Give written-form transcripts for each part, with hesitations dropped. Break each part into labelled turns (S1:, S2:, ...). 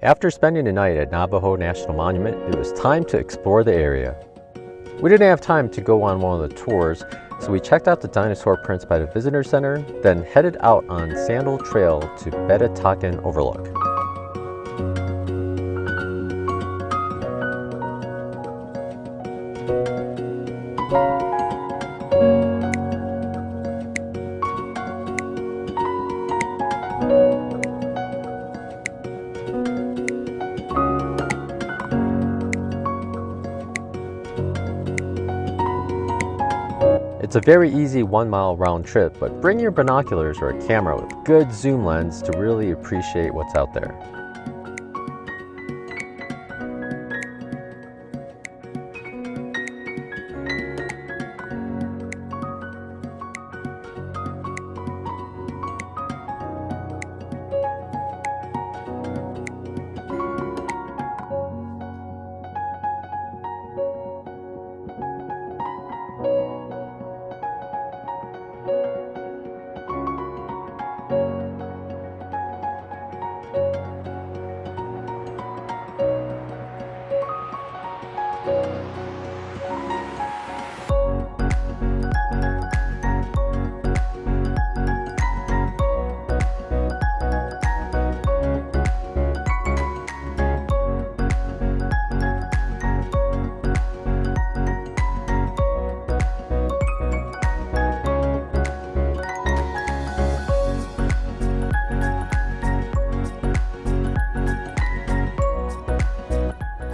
S1: After spending the night at Navajo National Monument, it was time to explore the area. We didn't have time to go on one of the tours, so we checked out the dinosaur prints by the visitor center, then headed out on Sandal Trail to Junction Overlook. It's a very easy 1 mile round trip, but bring your binoculars or a camera with good zoom lens to really appreciate what's out there.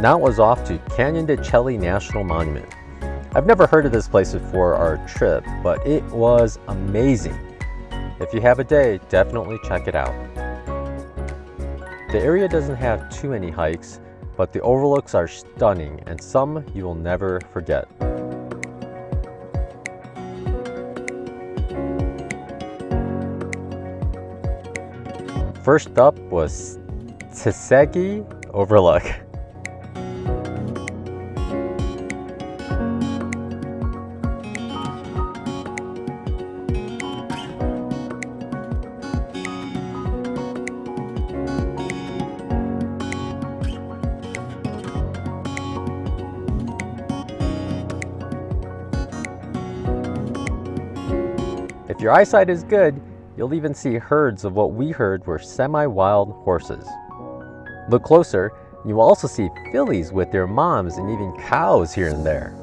S1: Now it was off to Canyon de Chelly National Monument. I've never heard of this place before our trip, but it was amazing. If you have a day, definitely check it out. The area doesn't have too many hikes, but the overlooks are stunning and some you will never forget. First up was Sasaki Overlook. If your eyesight is good, you'll even see herds of what we heard were semi-wild horses. Look closer, and you will also see fillies with their moms and even cows here and there.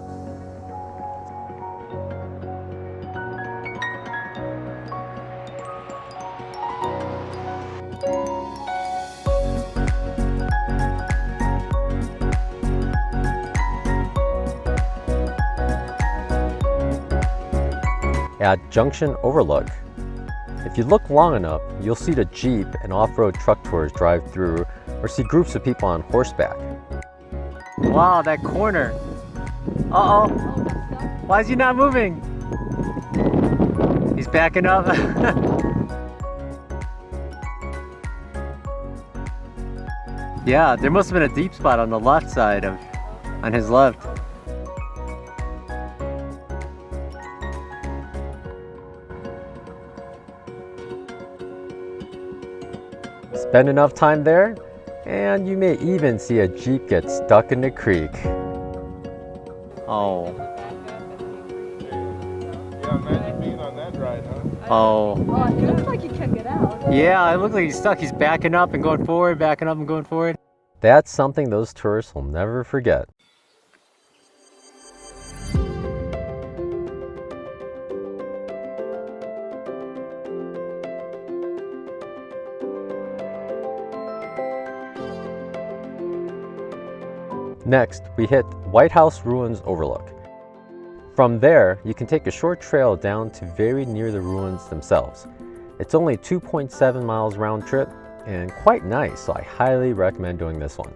S1: At Junction Overlook, if you look long enough, you'll see the Jeep and off-road truck tours drive through or see groups of people on horseback. Wow, that corner. Uh-oh. Why is he not moving? He's backing up. Yeah, there must have been a deep spot on the left side on his left. Spend enough time there, and you may even see a Jeep get stuck in the creek. Oh.
S2: Yeah, imagine being on that ride, huh?
S1: Oh.
S3: Oh, it looks like you can't get out.
S1: Yeah, it looks like he's stuck. He's backing up and going forward, backing up and going forward. That's something those tourists will never forget. Next, we hit White House Ruins Overlook. From there, you can take a short trail down to very near the ruins themselves. It's only 2.7 miles round trip and quite nice, so I highly recommend doing this one.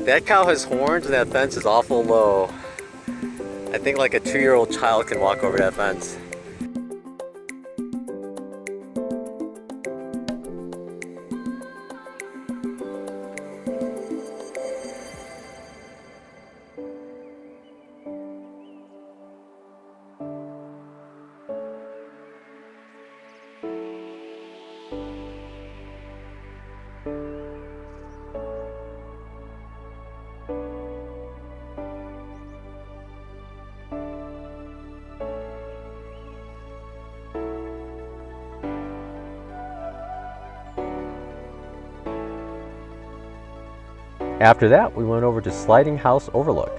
S1: That cow has horns and that fence is awful low. I think like a 2-year-old child can walk over that fence. After that, we went over to Sliding House Overlook.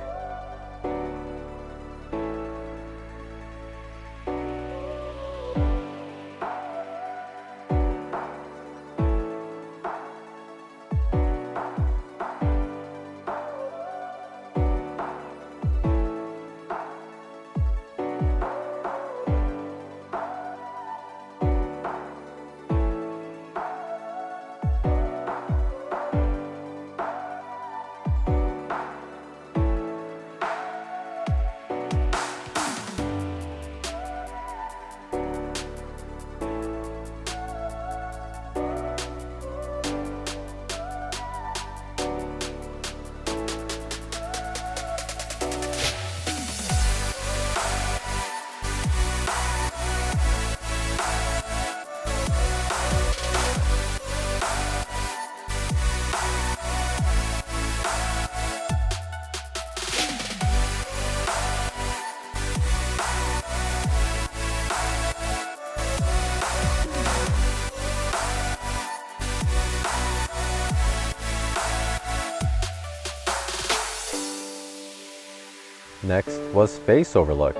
S1: Next was Face Overlook.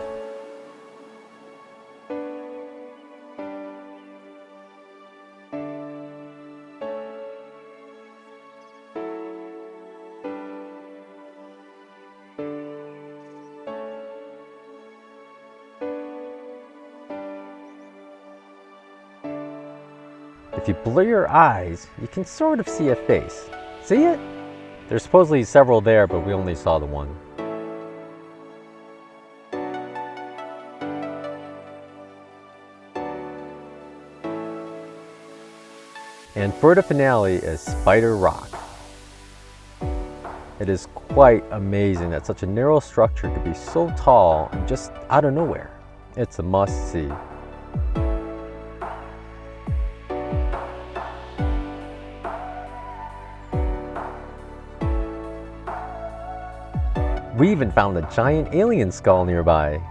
S1: If you blur your eyes, you can sort of see a face. See it? There's supposedly several there, but we only saw the one. And for the finale is Spider Rock. It is quite amazing that such a narrow structure could be so tall and just out of nowhere. It's a must see. We even found a giant alien skull nearby.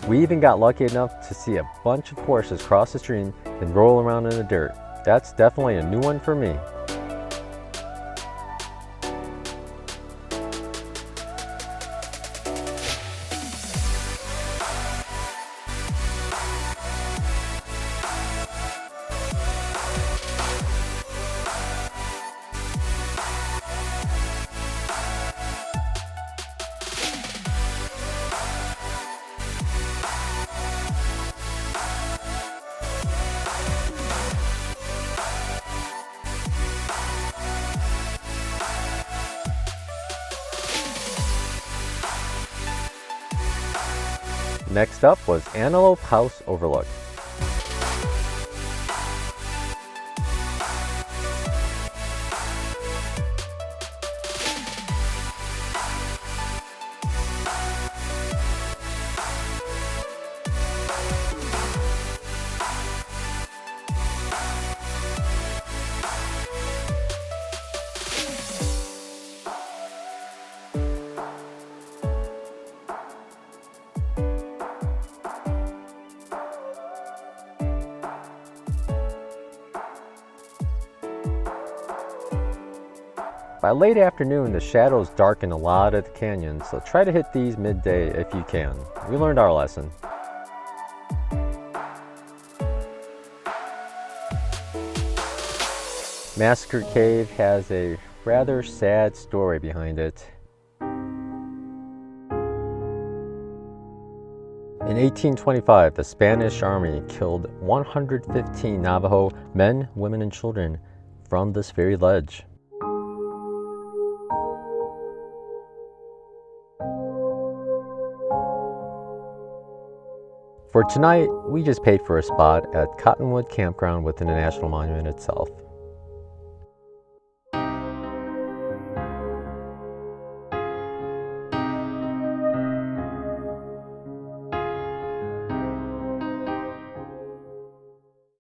S1: We even got lucky enough to see a bunch of horses cross the stream and roll around in the dirt. That's definitely a new one for me. Next up was Antelope House Overlook. By late afternoon, the shadows darken a lot of the canyon, so try to hit these midday if you can. We learned our lesson. Massacre Cave has a rather sad story behind it. In 1825, the Spanish Army killed 115 Navajo men, women, and children from this very ledge. For tonight, we just paid for a spot at Cottonwood Campground within the National Monument itself.